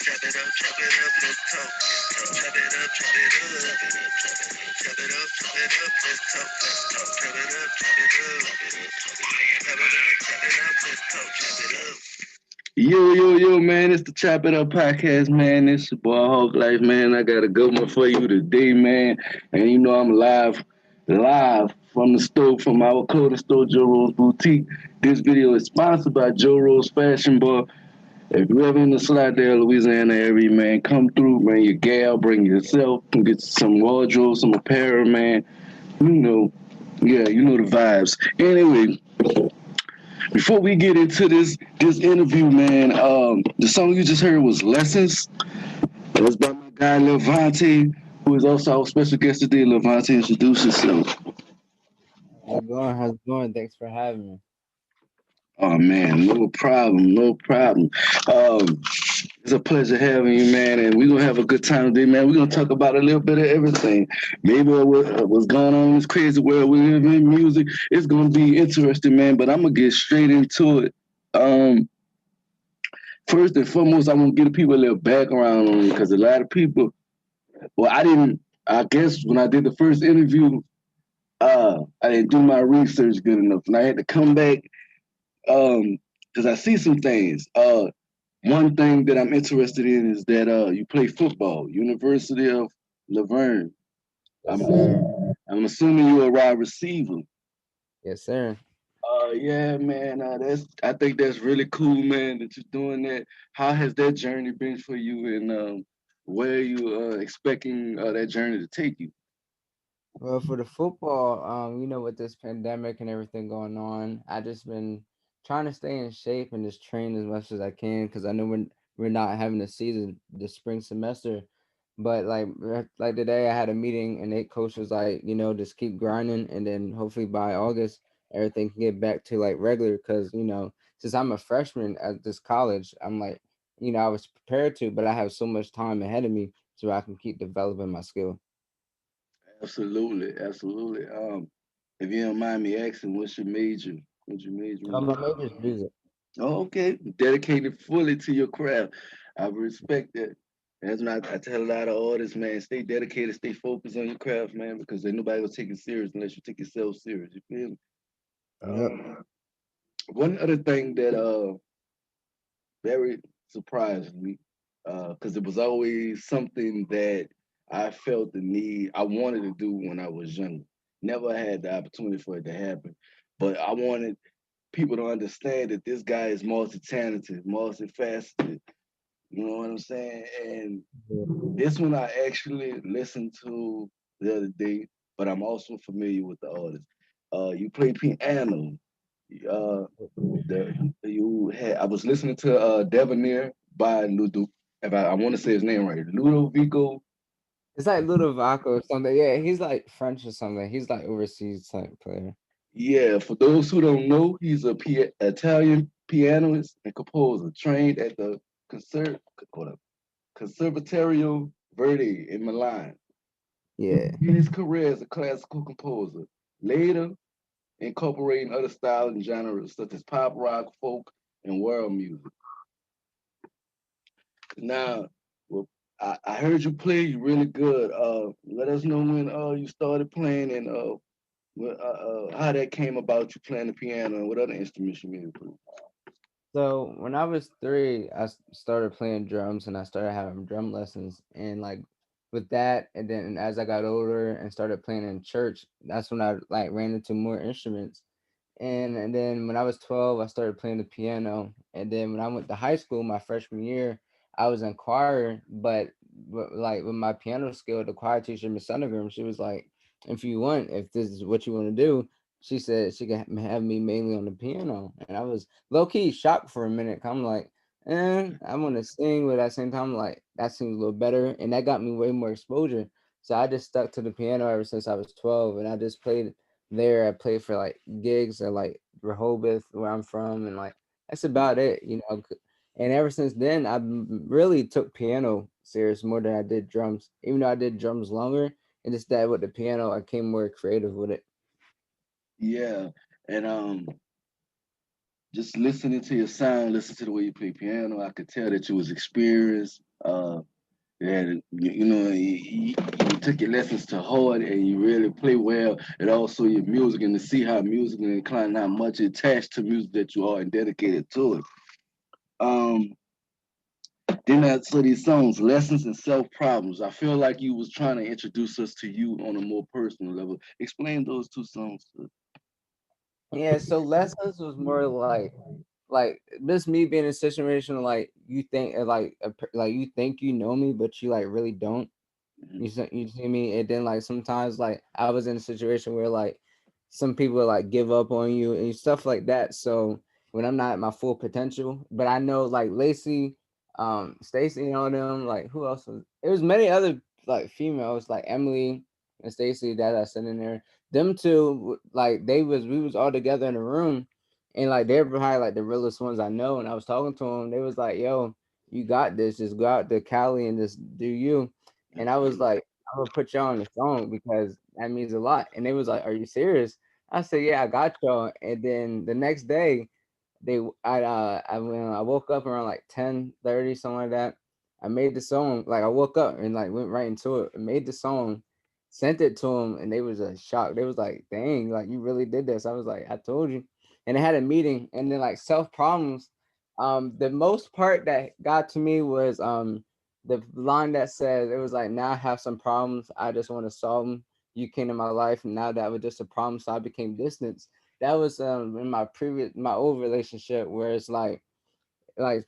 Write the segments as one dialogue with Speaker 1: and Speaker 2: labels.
Speaker 1: Chop it up, chop it up, let's talk. Chop it up, chop it up. Chop it up, chop it up, let's talk. Chop it up, chop it up. Chop it up, chop it up, let's talk. Chop it up. Yo, man, it's the Chop It Up podcast, man. It's your boy Hawklyfe, man. I got a good one for you today, man. And you know I'm live from the store, from our clothing store, Joe Rose Boutique. This video is sponsored by Joe Rose Fashion Bar. If you ever in the Slidell, Louisiana area, man, come through, bring your gal, bring yourself, get some wardrobe, some apparel, man. You know, yeah, you know the vibes. Anyway, before we get into this interview, man, the song you just heard was "Lessons." It was by my guy Lil Vonte, who is also our special guest today. Lil Vonte, introduce yourself.
Speaker 2: How's it going? How's it going? Thanks for having me.
Speaker 1: Oh man, no problem, no problem. Um, it's a pleasure having you, man, and we're gonna have a good time today, man. We're gonna talk about a little bit of everything. Maybe what's going on in this crazy world we live in, music. It's gonna be interesting, man. But I'm gonna get straight into it. Um, First and foremost, I want to give people a little background on it because a lot of people. Well, I didn't. I guess when I did the first interview, I didn't do my research good enough, and I had to come back because I see some things. One thing that I'm interested in is that you play football, University of Laverne.
Speaker 2: Yes,
Speaker 1: I'm
Speaker 2: sir.
Speaker 1: I'm assuming you're a wide receiver.
Speaker 2: Yes, sir.
Speaker 1: Yeah, man. That's I think that's really cool, man, that you're doing that. How has that journey been for you, and where are you expecting that journey to take you?
Speaker 2: Well, for the football, with this pandemic and everything going on, I just been trying to stay in shape and just train as much as I can because I know we're not having a season this spring semester. But like today, I had a meeting and the coach was like, just keep grinding and then hopefully by August everything can get back to like regular. Because since I'm a freshman at this college, I'm like, I was prepared to, but I have so much time ahead of me so I can keep developing my skill.
Speaker 1: Absolutely, absolutely. If you don't mind me asking, what's your major? What's your major in?
Speaker 2: My major is music.
Speaker 1: Oh, okay. Dedicated fully to your craft. I respect that. That's when I tell a lot of artists, man, stay dedicated, stay focused on your craft, man, because ain't nobody gonna take it serious unless you take yourself serious. You feel me?
Speaker 2: Yep.
Speaker 1: One other thing that very surprised me, because it was always something that I felt the need, I wanted to do when I was younger. Never had the opportunity for it to happen, but I wanted people to understand that this guy is multi-talented, multifaceted. You know what I'm saying? And this one I actually listened to the other day, but I'm also familiar with the artist. You play piano. Uh, you had I was listening to Debonair by Ludo. If I want to say his name right, Ludovico.
Speaker 2: It's like Little Vaco or something. Yeah, he's like French or something. He's like overseas type player.
Speaker 1: Yeah, for those who don't know, he's a Italian pianist and composer trained at the Conser- hold up, Conservatorio Verdi in Milan. He
Speaker 2: Yeah.
Speaker 1: began his career as a classical composer, later incorporating other styles and genres such as pop, rock, folk, and world music. Now, well, I heard you play. You really good. Let us know when you started playing and how that came about. You playing the piano and what other instruments you may play.
Speaker 2: So when I was three, started playing drums and I started having drum lessons. And like with that, and then as I got older and started playing in church, that's when I like ran into more instruments. And then when I was 12, I started playing the piano. And then when I went to high school, my freshman year, I was in choir. But like with my piano skill, the choir teacher, Miss Sundergram, she was like, if this is what you want to do, she said she could have me mainly on the piano. And I was low key shocked for a minute. I'm like, I want to sing, but at the same time, like that seems a little better. And that got me way more exposure. So I just stuck to the piano ever since I was 12. And I just played there. I played for like gigs at like Rehoboth, where I'm from, and like that's about it. And ever since then, really took piano serious more than I did drums. Even though I did drums longer, and just that with the piano, I came more creative with it.
Speaker 1: Yeah, and just listening to your sound, listen to the way you play piano, I could tell that you was experienced. Uh, yeah, you took your lessons to heart and you really play well, and also your music, and to see how music and incline, how much attached to music that you are and dedicated to it. Um, then I saw these songs, lessons and self problems. I feel like you was trying to introduce us to you on a more personal level. Explain those two songs.
Speaker 2: Yeah, so lessons was more like this me being in a situation like you think like you think you know me, but you like really don't. You see me, and then like sometimes like I was in a situation where like some people like give up on you and stuff like that. So when I'm not at my full potential, but I know like Lacey, Stacy, and all them, like who else was? It was many other like females like Emily and Stacy that I sat in there. Them two, like we was all together in a room, and like they're probably like the realest ones I know. And I was talking to them, they was like, "Yo, you got this. Just go out to Cali and just do you." And
Speaker 1: That's
Speaker 2: I was
Speaker 1: crazy.
Speaker 2: like, I'm gonna put y'all on the song because that means a lot. And they was like, "Are you serious?" I said, "Yeah, I got y'all." And then the next day, when I woke up around like 10:30, something like that. I made the song. Like I woke up and like went right into it. And made the song, sent it to them, and they was a shock. They was like, "Dang, like you really did this." I was like, "I told you." And they had a meeting, and then like self problems. The most part that got to me was the line that says it was like, "Now I have some problems. I just want to solve them. You came in my life, and now that was just a problem, so I became distant." That was in my old relationship where it's like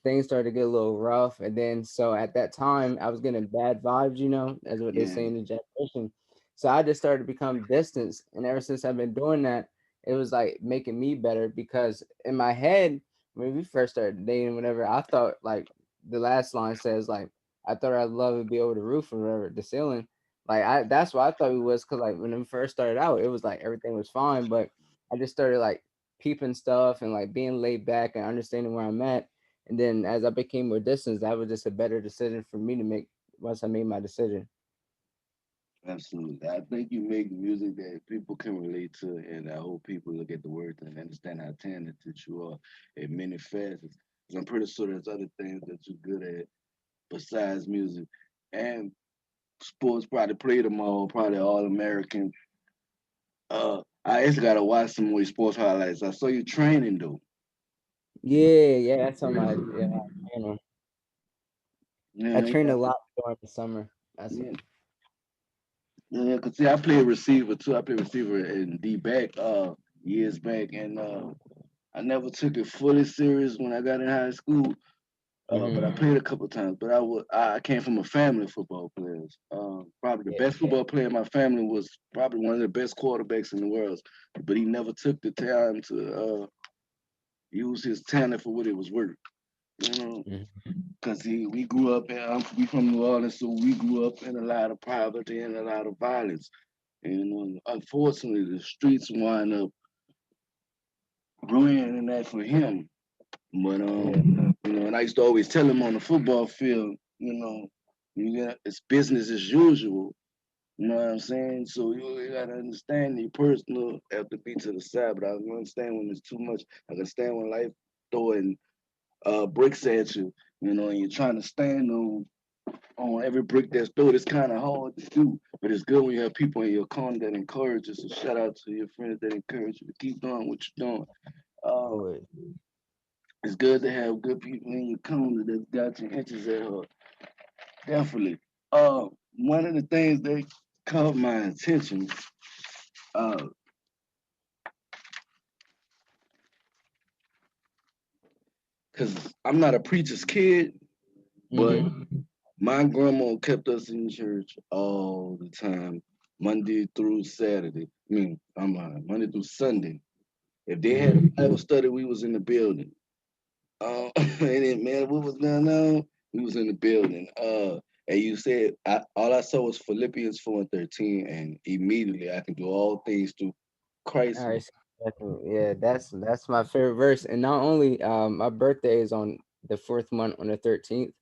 Speaker 2: things started to get a little rough, and then so at that time I was getting bad vibes, as what they
Speaker 1: Yeah,
Speaker 2: say in the generation. So I just started to become distance, and ever since I've been doing that, it was like making me better because in my head when we first started dating, whatever, I thought like the last line says like I thought our love would be over the roof or whatever, the ceiling. Like I that's what I thought it was because like when we first started out, it was like everything was fine, but I just started like peeping stuff and like being laid back and understanding where I'm at, and then as I became more distant, that was just a better decision for me to make once I made my decision.
Speaker 1: absolutely. I think you make music that people can relate to, and I hope people look at the words and understand how talented you are in many facets. 'Cause I'm pretty sure there's other things that you're good at besides music. And sports probably played them all, probably all American. I just gotta watch some more sports highlights. I saw you training though.
Speaker 2: Yeah, yeah, that's on my yeah. You know, I
Speaker 1: Yeah,
Speaker 2: trained
Speaker 1: yeah,
Speaker 2: a lot during the summer. That's
Speaker 1: yeah. Yeah, cause see, I played receiver too. I played receiver in D back years back, and I never took it fully serious when I got in high school. But I
Speaker 2: mm-hmm.
Speaker 1: played a couple times. But I came from a family of football players. Probably the
Speaker 2: Yeah,
Speaker 1: best football player in my family was probably one of the best quarterbacks in the world. But he never took the time to use his talent for what it was worth. You know,
Speaker 2: mm-hmm.
Speaker 1: because we grew up we from New Orleans, so we grew up in a lot of poverty and a lot of violence. And unfortunately, the streets wind up ruining that for him. But
Speaker 2: Yeah,
Speaker 1: and I used to always tell him on the football field, it's business as usual. You know what I'm saying? So you gotta understand your personal have to be to the side, but I understand when it's too much. I understand when life throwing bricks at you, and you're trying to stand on every brick that's thrown. It's kind of hard to do, but it's good when you have people in your corner that encourage you. So shout out to your friends that encourage you to keep doing what you're doing. Uh,
Speaker 2: always.
Speaker 1: it's good to have good people in your corner that's got your interests at heart. Definitely. One of the things that caught my attention, uh, cause I'm not a preacher's kid, but
Speaker 2: Mm-hmm.
Speaker 1: my grandma kept us in church all the time, Monday through Saturday. I'm lying, Monday through Sunday. If they had a
Speaker 2: Mm-hmm.
Speaker 1: Bible study, we was in the building. And then, man, what was going on? We was in the building. And you said all I saw was Philippians 4:13, and immediately I can do all things through
Speaker 2: All
Speaker 1: Christ.
Speaker 2: right, so yeah, that's my favorite verse, and not only my birthday is on the fourth month on the 13th,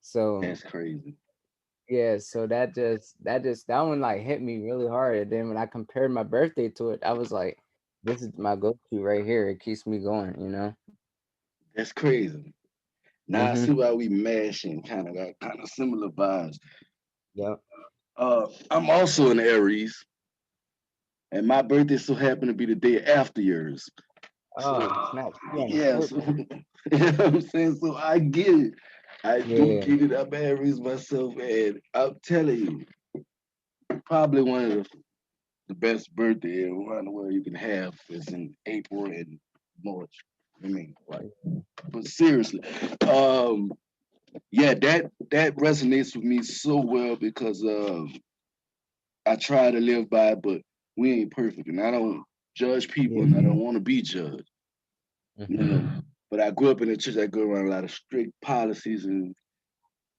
Speaker 2: so
Speaker 1: That's crazy.
Speaker 2: yeah, so that one like hit me really hard. And then when I compared my birthday to it, I was like, this is my go-to right here. It keeps me going.
Speaker 1: That's crazy. Now I see
Speaker 2: Mhm.
Speaker 1: why we mashing, kind of got kind of similar vibes.
Speaker 2: Yep.
Speaker 1: I'm also an Aries, and my birthday so happened to be the day after yours. So
Speaker 2: Oh, snap. You on the
Speaker 1: yeah,
Speaker 2: flip
Speaker 1: so
Speaker 2: side.
Speaker 1: you know what I'm saying. So I get it. I do
Speaker 2: Yeah.
Speaker 1: get it. I'm Aries myself, and I'm telling you, probably one of the best birthday around the world you can have is in April and March. I mean, like, but seriously, um, yeah, that resonates with me so well because I try to live by it, but we ain't perfect, and I don't judge people,
Speaker 2: Yeah.
Speaker 1: and I don't want to be judged, you
Speaker 2: Mhm.
Speaker 1: know. But I grew up in a church that grew around a lot of strict policies and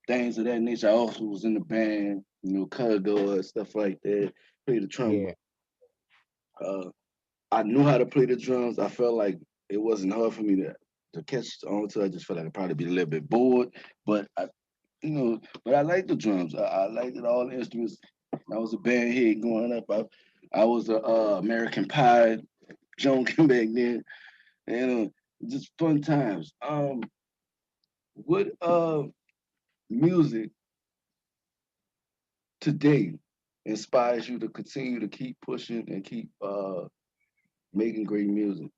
Speaker 1: things of that nature. I also was in the band, color guard, stuff like that. Played the trumpet.
Speaker 2: Yeah.
Speaker 1: Uh, I knew how to play the drums. I felt like it wasn't hard for me to catch on to. I just felt like I'd probably be a little bit bored, but but I like the drums. I liked it, all the instruments. I was a band head growing up. I was a American Pie junkie back then, and just fun times. What music today inspires you to continue to keep pushing and keep making great music?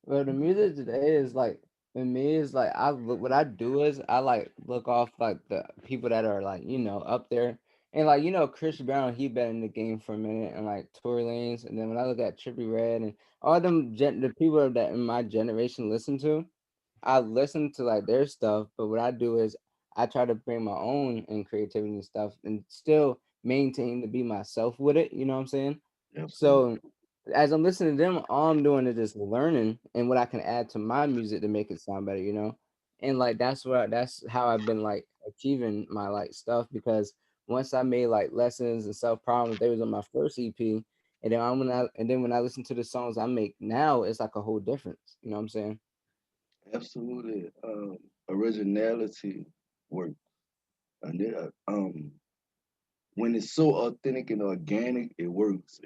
Speaker 2: Well, the music today is like for me is like I look what I do is I like look off like the people that are like up there and like Chris Brown he been in the game for a minute and like Tory Lanez and then when I look at Trippie Redd and all the people that in my generation listen to I listen to like their stuff, but what I do is I try to bring my own and creativity and stuff and still maintain to be myself with it. You know what I'm saying?
Speaker 1: Absolutely,
Speaker 2: So as I'm listening to them, all I'm doing is just learning and what I can add to my music to make it sound better, And like that's how I've been like achieving my like stuff because once I made like lessons and self problems, they was on my first EP. And then when I listen to the songs I make now, it's like a whole difference. You know what I'm saying?
Speaker 1: absolutely. Originality work, and when it's so authentic and organic, it works.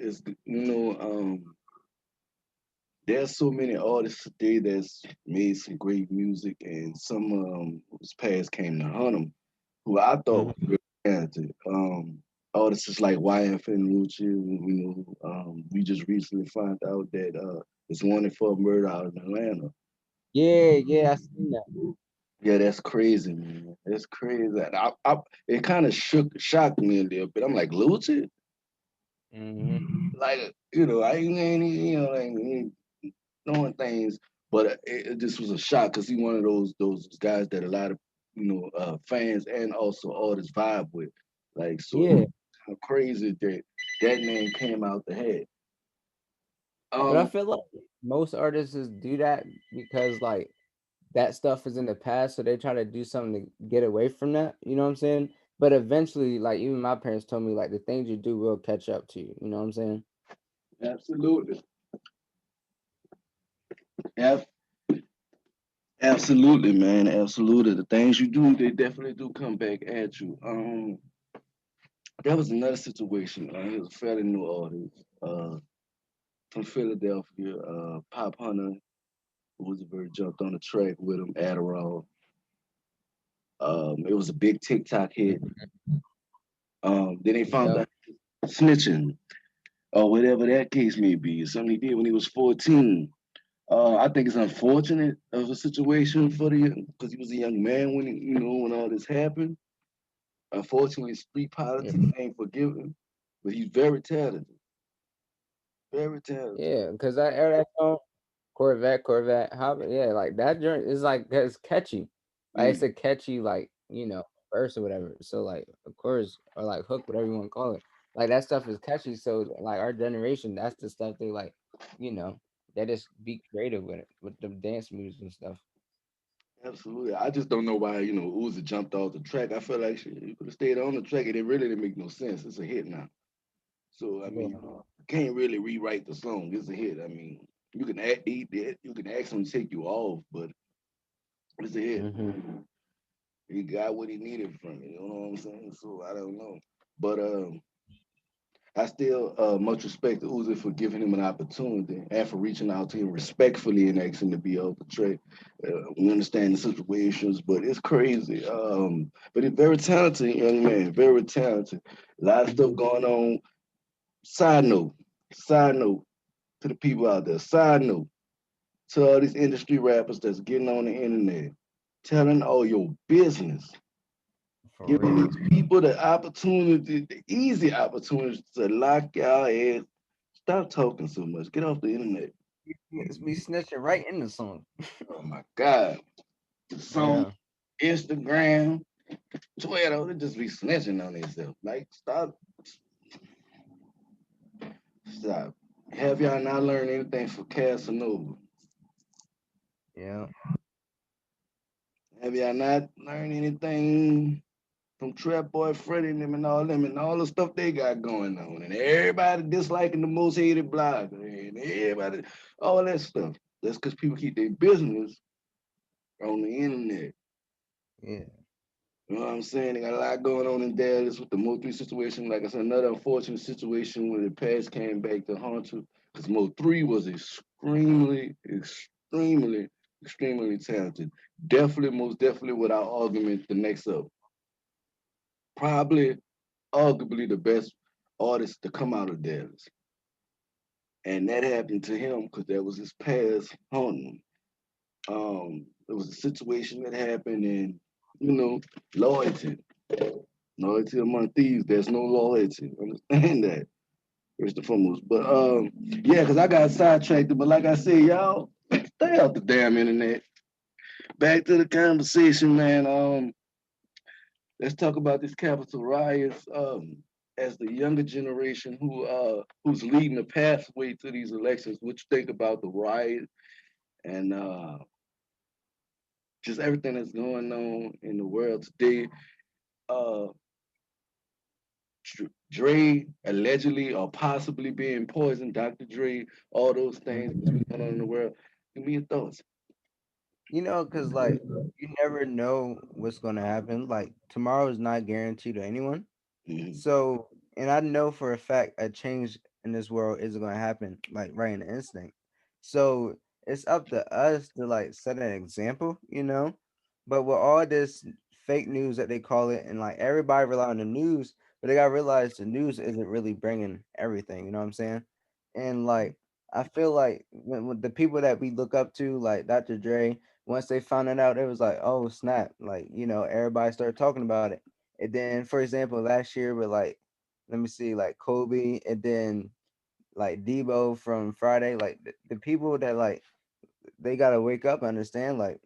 Speaker 1: There's so many artists today that's made some great music, and some whose past came to hunt them, who I thought was really talented. Artists like YF and Lucci, we just recently found out that it's wanted for murder out in Atlanta.
Speaker 2: Yeah, yeah, I seen that.
Speaker 1: Yeah, that's crazy, man. That's crazy. And it kind of shocked me a little bit. I'm like, Lucci?
Speaker 2: Hmm.
Speaker 1: Like, I ain't like, knowing things, but it just was a shock because he one of those guys that a lot of fans and also artists vibe with. Like, so
Speaker 2: Yeah,
Speaker 1: it's kind of crazy that that name came out the head.
Speaker 2: but I
Speaker 1: Um,
Speaker 2: feel like most artists just do that because like that stuff is in the past, so they try to do something to get away from that. You know what I'm saying? But eventually, like even my parents told me, like the things you do will catch up to you. You know what I'm saying?
Speaker 1: absolutely, Ab- absolutely, man, absolutely. The things you do, they definitely do come back at you. There was another situation. He was a fairly new artist from Philadelphia, Pop Hunter, who was very jumped on the track with him, Adderall. It was a big TikTok hit. Then they found
Speaker 2: Yeah,
Speaker 1: out snitching or whatever that case may be. Something he did when he was 14. I think it's unfortunate of a situation for the because he was a young man when all this happened. Unfortunately, street
Speaker 2: yeah,
Speaker 1: politics ain't forgiven, but he's very talented, very talented.
Speaker 2: yeah. Because I heard that song, Corvette. How? Yeah, like that joint is like it's catchy. Like
Speaker 1: Yeah,
Speaker 2: it's a catchy like verse or whatever. So like of course or like hook whatever you want to call it. Like that stuff is catchy. So like our generation, that's the stuff they like. You know, they just be creative with it with the dance moves and stuff.
Speaker 1: absolutely. I just don't know why Uzi jumped off the track. I feel like shit, he could have stayed on the track, and it really didn't make no sense. It's a hit now. So I
Speaker 2: Yeah.
Speaker 1: mean, you can't really rewrite the song. It's a hit. I mean, you can ask him to take you off, but it's a hit.
Speaker 2: Hmm.
Speaker 1: He got what he needed from it. You know what I'm saying? So I don't know, but
Speaker 3: I still much respect to Uzi for giving him an opportunity and for reaching out to him respectfully and asking to be able to trade. We understand the situations, but it's crazy. But he's very talented, young man, very talented. A lot of stuff going on. Side note, side note to the people out there. Side note to all these industry rappers that's getting on the internet, telling all your business,
Speaker 2: For
Speaker 3: giving
Speaker 2: real.
Speaker 3: these people the opportunity, the easy opportunity to lock y'all heads. Stop talking so much. Get off the internet.
Speaker 2: It's be snitching right in the song.
Speaker 3: Oh my God. The song,
Speaker 2: Yeah.
Speaker 3: Instagram, Twitter, they just be snitching on themselves. Like, stop, stop. Have y'all not learned anything from Casanova?
Speaker 2: Yeah.
Speaker 3: Have y'all not learned anything from Trap Boy Freddy and all the stuff they got going on? And everybody disliking the most hated blogger and everybody, all that stuff. That's because people keep their business on the internet.
Speaker 2: Yeah.
Speaker 3: You know what I'm saying? They got a lot going on in Dallas with the Mo 3 situation. Like I said, another unfortunate situation where the past came back to haunt you. Because Mo 3 was extremely talented. Definitely, most definitely without argument, the next up. Probably, arguably the best artist to come out of Dallas. And that happened to him because that was his past haunting him. It was a situation that happened and, you know, loyalty. Loyalty among thieves, there's no loyalty. Understand that, first and foremost. But yeah, because I got sidetracked. But like I said, y'all, stay out the damn internet. Back to the conversation, man. Let's talk about these Capitol riots. As the younger generation who's leading the pathway to these elections, what you think about the riot and just everything that's going on in the world today? Uh, Dre allegedly or possibly being poisoned, Dr. Dre, all those things that's been going on in the world. Give me your thoughts.
Speaker 2: Cause like you never know what's gonna happen. Like tomorrow is not guaranteed to anyone.
Speaker 3: Mm-hmm.
Speaker 2: So, and I know for a fact a change in this world isn't gonna happen like right in the instant. So it's up to us to like set an example, you know. But with all this fake news that they call it, and like everybody rely on the news, but they gotta realize the news isn't really bringing everything. You know what I'm saying? And like I feel like when the people that we look up to, like Dr. Dre, once they found it out, it was like, oh snap! Like everybody started talking about it. And then, for example, last year with like, let me see, like Kobe, and then like Debo from Friday, like the people that like they gotta wake up and understand like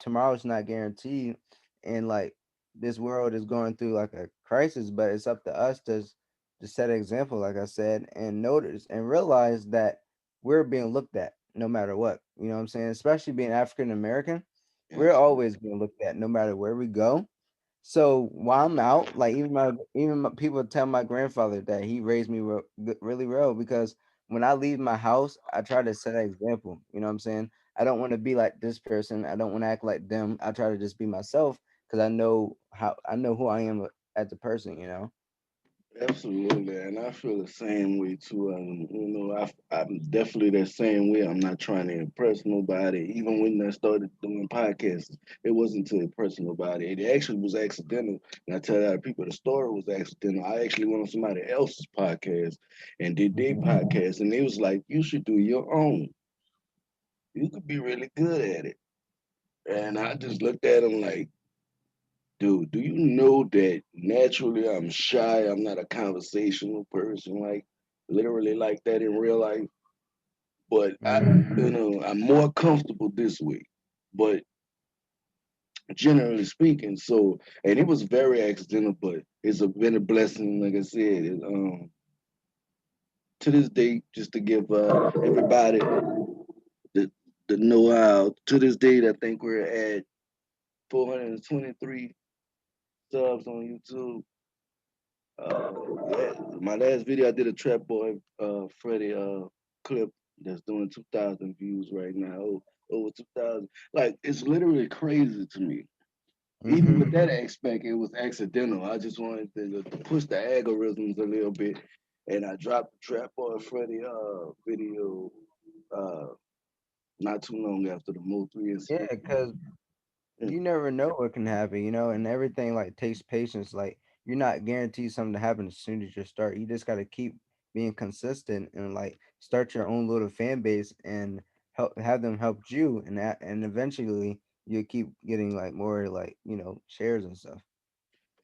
Speaker 2: tomorrow's not guaranteed, and like this world is going through like a crisis, but it's up to us to set an example, like I said, and notice and realize that we're being looked at no matter what. You know what I'm saying? Especially being African American, we're
Speaker 3: Absolutely.
Speaker 2: always being looked at no matter where we go. So while I'm out, like even my people tell my grandfather that he raised me really well because when I leave my house, I try to set an example. You know what I'm saying? I don't want to be like this person. I don't want to act like them. I try to just be myself because I know who I am as a person. You know.
Speaker 3: Absolutely, and I feel the same way too. I'm definitely that same way. I'm not trying to impress nobody. Even when I started doing podcasts, it wasn't to impress nobody. It actually was accidental. And I tell a lot of people the story was accidental. I actually went on somebody else's podcast and did their
Speaker 2: Hmm.
Speaker 3: podcast, and they was like, "You should do your own. You could be really good at it." And I just looked at them like, dude, do you know that naturally I'm shy? I'm not a conversational person, like literally like that in real life. But
Speaker 2: Hmm.
Speaker 3: I'm more comfortable this way. But generally speaking, so and it was very accidental, but been a blessing. Like I said, to this day, just to give everybody the the know how. To this date, I think we're at 423 subs on YouTube. Yeah, my last video I did a Trap Boy Freddy clip that's doing 2,000 views right now. Over 2,000. Like it's literally crazy to me. Even
Speaker 2: Hmm.
Speaker 3: with that aspect, it was accidental. I just wanted to push the algorithms a little bit And I dropped the Trap Boy Freddy video uh not too long after the Mo 3
Speaker 2: Yeah,
Speaker 3: incident.
Speaker 2: because
Speaker 3: Yeah,
Speaker 2: you never know what can happen, and everything like takes patience. Like you're not guaranteed something to happen as soon as you start. You just gotta keep being consistent and like start your own little fan base and have them help you, and eventually you'll keep getting like more like shares and stuff.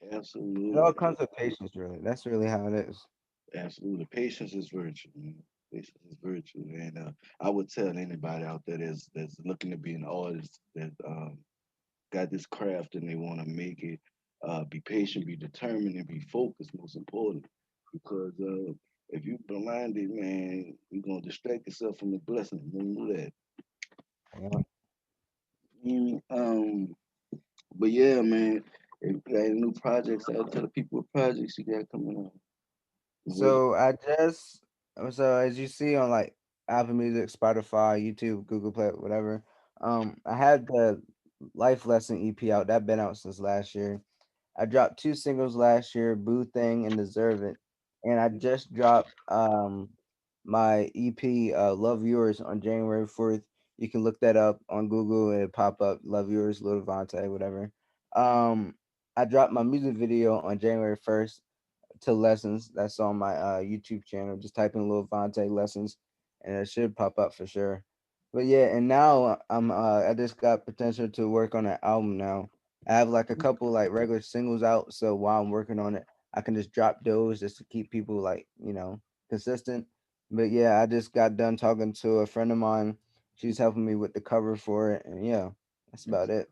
Speaker 2: It all
Speaker 3: absolutely.
Speaker 2: comes with patience, really. That's really how it is.
Speaker 3: Absolutely. Patience is virtue, man. Patience is virtue. And I would tell anybody out there that's looking to be an artist that got this craft and they want to make it, be patient, be determined, and be focused, most important. Because if you blinded, man, you're going to distract yourself from the blessing. Remember that.
Speaker 2: Yeah.
Speaker 3: But yeah, man, if you got any new projects out, tell the people what projects you got coming on. What you,
Speaker 2: So as you see on like Apple Music, Spotify, YouTube, Google Play, whatever. I had the Life Lesson EP out. That been out since last year. I dropped two singles last year, Boo Thing and Deserve It. And I just dropped my EP Love Yours on January 4th. You can look that up on Google and it pop up Love Yours, Lil Vonte, whatever. Um I dropped my music video on January 1st to Lessons. That's on my YouTube channel. Just type in Lil Vonte Lessons and it should pop up for sure. But yeah, and now I just got potential to work on an album now. I have like a couple like regular singles out, so while I'm working on it, I can just drop those just to keep people like, consistent. But yeah, I just got done talking to a friend of mine. She's helping me with the cover for it, and yeah, that's about it.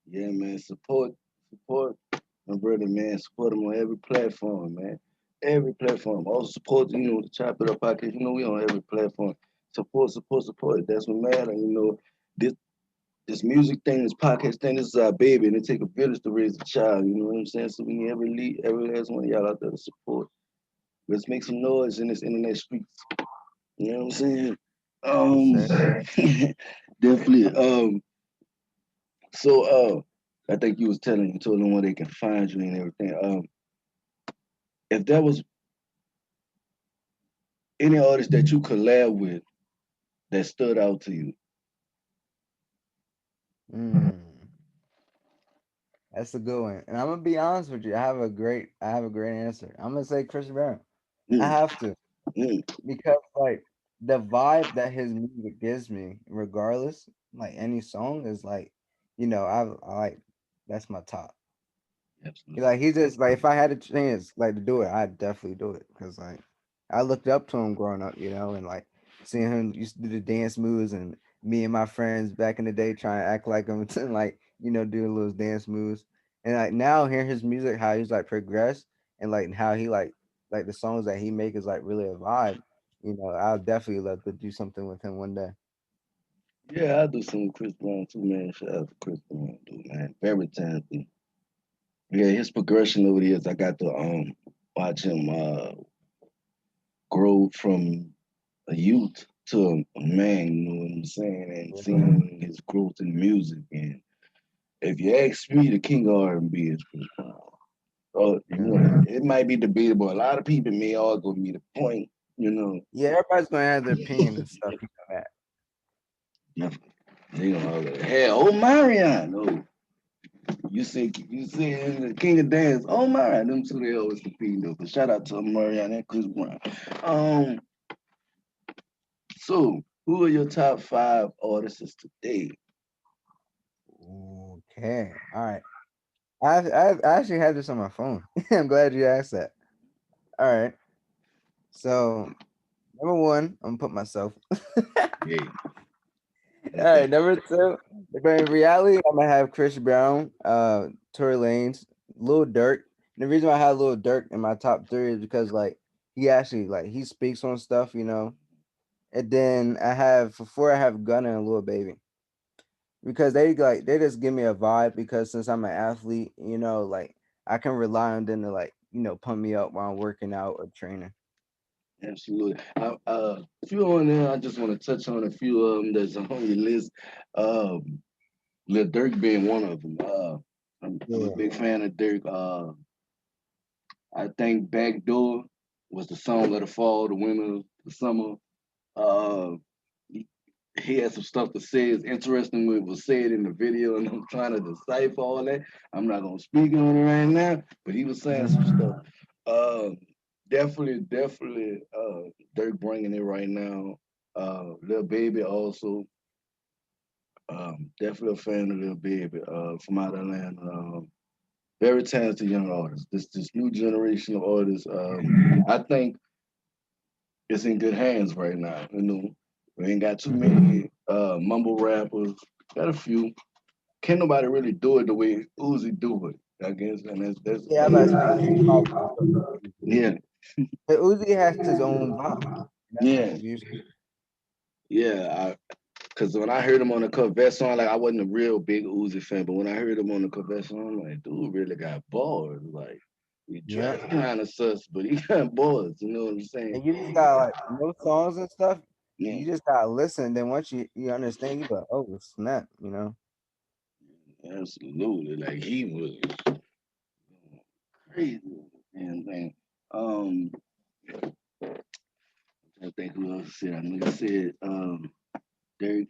Speaker 3: yeah, man, support my brother, man. Support him on every platform, man. Every platform. Also support, the Chop It Up podcast. We on every platform. Support, support, support. That's what matter. This this music thing, this podcast thing, this is our baby, and it take a village to raise a child. You know what I'm saying? So we need every last one of y'all out there to support. Let's make some noise in this internet streets. You know what I'm saying?
Speaker 2: Yes,
Speaker 3: Um,
Speaker 2: sir.
Speaker 3: definitely. So I think you told them where they can find you and everything. If there was any artist that you collab with that stood out to you,
Speaker 2: Mm, that's a good one. And I'm gonna be honest with you. I have a great answer. I'm gonna say Chris Brown. I
Speaker 3: mm,
Speaker 2: have to
Speaker 3: mm,
Speaker 2: because like the vibe that his music gives me, regardless, like any song is like, I like that's my top.
Speaker 3: absolutely,
Speaker 2: Like he just like if I had a chance like to do it, I'd definitely do it because like I looked up to him growing up, and like seeing him used to do the dance moves and me and my friends back in the day trying to act like him and like do those dance moves and like now hearing his music how he's like progressed and like how he like the songs that he make is like really a vibe. I'll definitely love to do something with him one day.
Speaker 3: yeah, I do some Chris Brown too, man. Shout out to Chris Brown, dude, man. Very talented. Yeah, his progression over the years, I got to watch him grow from a youth to a man. You know what I'm saying? And
Speaker 2: Yeah.
Speaker 3: seeing his growth in music. And if you ask me, the king of R&B is Chris Brown. Oh,
Speaker 2: Yeah.
Speaker 3: it might be debatable. A lot of people may argue with me the point, you know.
Speaker 2: Yeah, everybody's gonna have their opinion and stuff. You know that.
Speaker 3: Definitely. They gonna argue, hey, oh Marion. Oh, you say the king of dance, oh Marion. Them two they always compete though. But shout out to Marion and Chris Brown. Um, so who are your top five artists today?
Speaker 2: Okay. All right. I actually had this on my phone. I'm glad you asked that. All right. So number one, I'm gonna put myself.
Speaker 3: Yeah,
Speaker 2: All
Speaker 3: that's
Speaker 2: right.
Speaker 3: that.
Speaker 2: Number two, but in reality, I'm gonna have Chris Brown, Tory Lanez, Lil Durk. And the reason why I have Lil Durk in my top three is because like he actually like he speaks on stuff. And then I have for four, I have Gunna and Lil Baby because they just give me a vibe because since I'm an athlete, like I can rely on them to like pump me up while I'm working out or training.
Speaker 3: Absolutely. A few on there, I just want to touch on a few of them that's on your list. Um, Lil Durk being one of them. I'm a
Speaker 2: Yeah,
Speaker 3: big fan of Dirk. I think Backdoor was the song of the fall, the winter, the summer. Uh, he he had some stuff to say. It's interesting what was said in the video, and I'm trying to decipher all that. I'm not gonna speak on it right now, but he was saying some stuff. Uh, definitely, Dirk bringing it right now. Lil Baby also, definitely a fan of Lil Baby. From out of Atlanta. Very talented young artist. This new generation of artists. I think it's in good hands right now. You know, we ain't got too many mumble rappers. Got a few. Can't nobody really do it the way Uzi do it. I guess, and
Speaker 2: Yeah, I'm about to say he probably
Speaker 3: yeah,
Speaker 2: but Uzi has his own vibe. That's the
Speaker 3: yeah,
Speaker 2: beauty.
Speaker 3: yeah. Cause when I heard him on the Corvette song, like I wasn't a real big Uzi fan, but when I heard him on the Corvette song, I'm like, dude really got bars. Like he
Speaker 2: Yeah.
Speaker 3: dressed kind of sus, but he got bars. You know what I'm saying?
Speaker 2: And you just got like no songs and stuff.
Speaker 3: Yeah,
Speaker 2: You just gotta listen. Then once you understand, you go, oh snap, you know.
Speaker 3: absolutely. Like he was crazy and thing. Um, I think who else said? I know you said Dirk.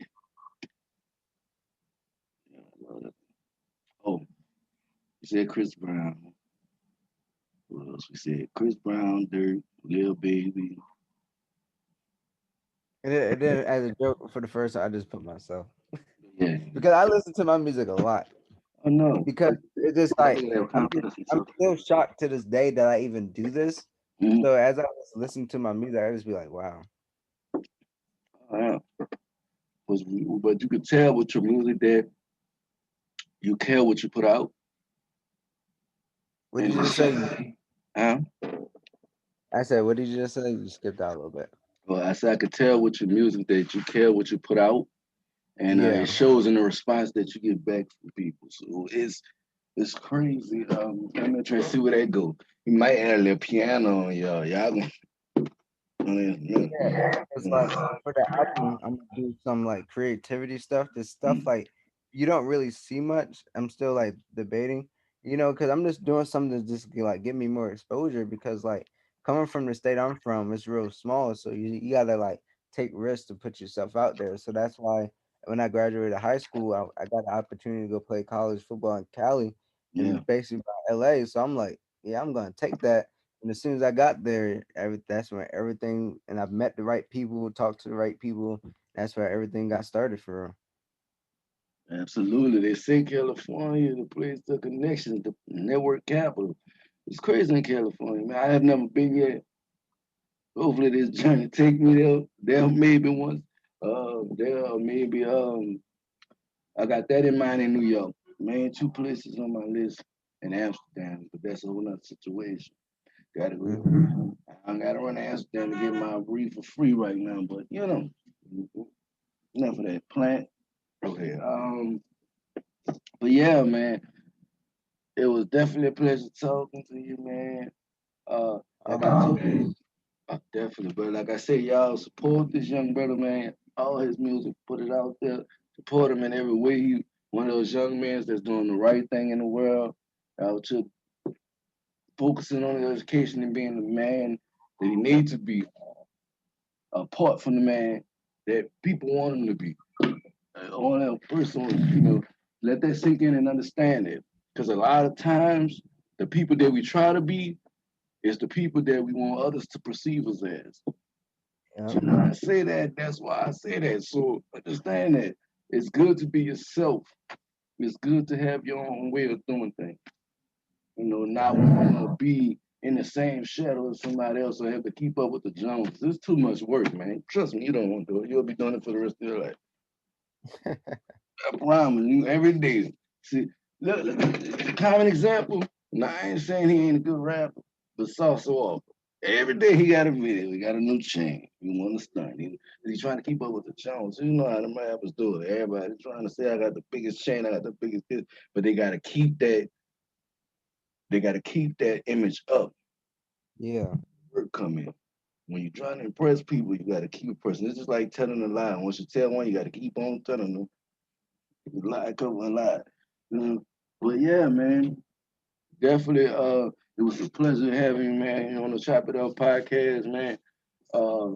Speaker 3: Oh, you said Chris Brown. What else we said? Chris Brown, Dirk, Lil Baby.
Speaker 2: And then as a joke for the first time, I just put myself
Speaker 3: Yeah.
Speaker 2: because I listen to my music a lot
Speaker 3: Oh no.
Speaker 2: because it's just like
Speaker 3: Definitely have competition
Speaker 2: I'm
Speaker 3: too.
Speaker 2: still shocked to this day that I even do this.
Speaker 3: Mm-hmm.
Speaker 2: So as I was listening to my music, I just be like, wow.
Speaker 3: Yeah. But you could tell with your music that you care what you put out.
Speaker 2: What did
Speaker 3: And
Speaker 2: you just say?
Speaker 3: huh?
Speaker 2: I said, what did you just say? You skipped out a little bit.
Speaker 3: Well, I said I could tell with your music that you care what you put out, and it
Speaker 2: Yeah.
Speaker 3: shows in the response that you get back from people. So it's crazy. I'm gonna try to see where that go. You might add a little piano on y'all. Y'all gonna, yeah,
Speaker 2: Yeah, it's like for the album, I'm gonna do some like creativity stuff. This stuff
Speaker 3: mm,
Speaker 2: like you don't really see much. I'm still like debating, because I'm just doing something to just like get me more exposure. Because like coming from the state I'm from, it's real small, so you gotta like take risks to put yourself out there. So that's why when I graduated high school, I got the opportunity to go play college football in Cali,
Speaker 3: yeah,
Speaker 2: and basically by LA. So I'm like, yeah, I'm gonna take that. And as soon as I got there, that's when everything, and I've met the right people, talked to the right people. That's where everything got started for real.
Speaker 3: absolutely. They say California, the place, the connections, the network capital. It's crazy in California, man. I have never been yet. Hopefully, this journey take me there. There maybe once. There maybe I got that in mind in New York. Man, two places on my list in Amsterdam, but that's a whole nother situation. Gotta
Speaker 2: Hmm.
Speaker 3: go. I gotta run to Amsterdam to get my brief for free right now, but enough of that plant. Okay. But yeah, man, it was definitely a pleasure talking to you, man. Like I told you, definitely, but like I said, y'all support this young brother, man. All his music, put it out there. Support him in every way. He one of those young men that's doing the right thing in the world. Out to focusing on his education and being the man that he needs to be, apart from the man that people want him to be. I want a person, let that sink in and understand it. Because a lot of times, the people that we try to be is the people that we want others to perceive us as.
Speaker 2: Yeah.
Speaker 3: So when I say that, that's why I say that. So understand that it's good to be yourself. It's good to have your own way of doing things. Not want to be in the same shadow as somebody else or have to keep up with the Joneses. It's too much work, man. Trust me, you don't want to do it. You'll be doing it for the rest of your life. I promise you, every day. See, look, common example. Now, I ain't saying he ain't a good rapper, but Sauce Walker. Every day he got a video, he got a new chain. He want to stunt. He's trying to keep up with the Jones. You know how the rappers do it. Everybody trying to say I got the biggest chain, I got the biggest this, but they gotta keep that. They gotta keep that image up.
Speaker 2: Yeah.
Speaker 3: Work come in. When you're trying to impress people, you gotta keep impressing. It's just like telling a lie. Once you tell one, you gotta keep on telling them. Lie, cover a lie. You know? But yeah, man, definitely. It was a pleasure having you, man, on the Chop It Up podcast, man. Uh,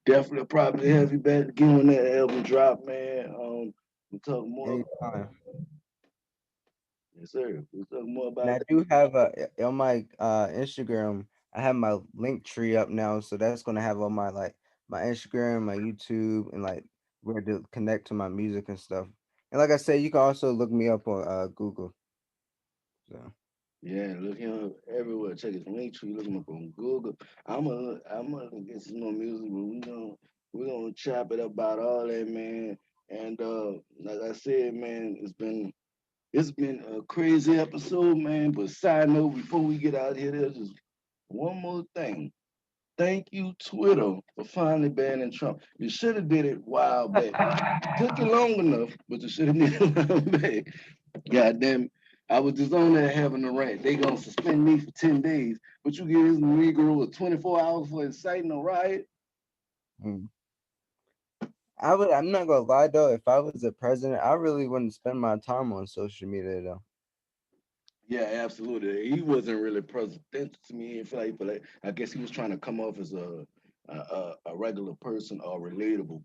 Speaker 3: Definitely probably have you back again when that album drop, man. We'll talk more.
Speaker 2: Anytime.
Speaker 3: Yes, sir. We'll talk more
Speaker 2: And
Speaker 3: about
Speaker 2: I
Speaker 3: that.
Speaker 2: do have on my Instagram, I have my link tree up now, so that's gonna have all my like my Instagram, my YouTube, and like where to connect to my music and stuff. And like I said, you can also look me up on Google. So
Speaker 3: Yeah, look him everywhere. Check his link tree. Look him up on Google. I'm gonna get some more music, but we gonna chop it up about all that, man. And like I said, man, it's been a crazy episode, man. But side note, before we get out here, there's just one more thing. Thank you, Twitter, for finally banning Trump. You should have did it a while back. Took you long enough, but you should have did it a while back. God damn it. I was just on there having a rant. They gonna suspend me for 10 days, but you give this Negro with 24 hours for inciting a riot?
Speaker 2: mm. I'm not gonna lie though. If I was the president, I really wouldn't spend my time on social media though.
Speaker 3: Yeah, absolutely. He wasn't really presidential to me. I feel like I guess he was trying to come off as a regular person or relatable.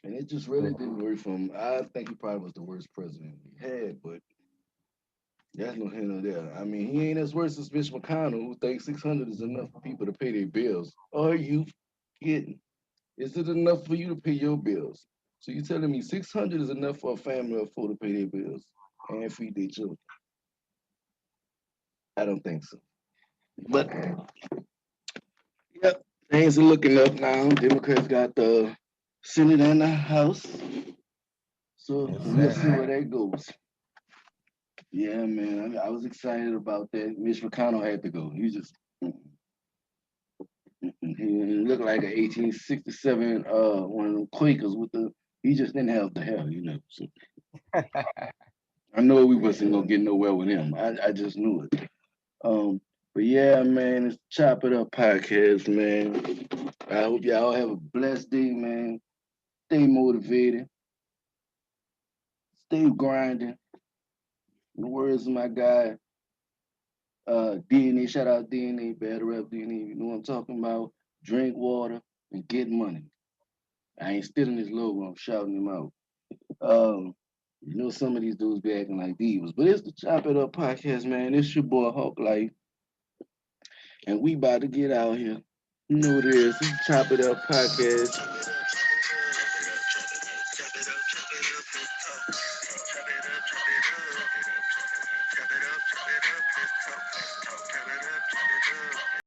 Speaker 3: And it just really
Speaker 2: Yeah.
Speaker 3: didn't work for him. I think he probably was the worst president we had, but that's no here nor there. I mean, he ain't as worse as Mitch McConnell, who thinks 600 is enough for people to pay their bills. Are you kidding? Is it enough for you to pay your bills? So you telling me 600 is enough for a family of four to pay their bills and feed their children? I don't think so. But yep, things are looking up now. Democrats got the Senate and the House, so
Speaker 2: Yes,
Speaker 3: we'll see
Speaker 2: sir.
Speaker 3: where that goes. Yeah, man, I was excited about that. Mitch McConnell had to go. He just he looked like an 1867 one of them Quakers with the. He just didn't have the hair, you know. So I know we wasn't gonna get nowhere with him. I just knew it. Um, but yeah, man, it's Chop It Up podcast, man. I hope y'all have a blessed day, man. Stay motivated, stay grinding. In the words of my guy, DNA, shout out DNA, battle rap DNA, you know what I'm talking about? Drink water and get money. I ain't stealing his logo, I'm shouting him out. You know some of these dudes be acting like divas, but it's the Chop It Up podcast, man. It's your boy Hawklyfe, and we about to get out here. You know what it is. It's the Chop It Up podcast.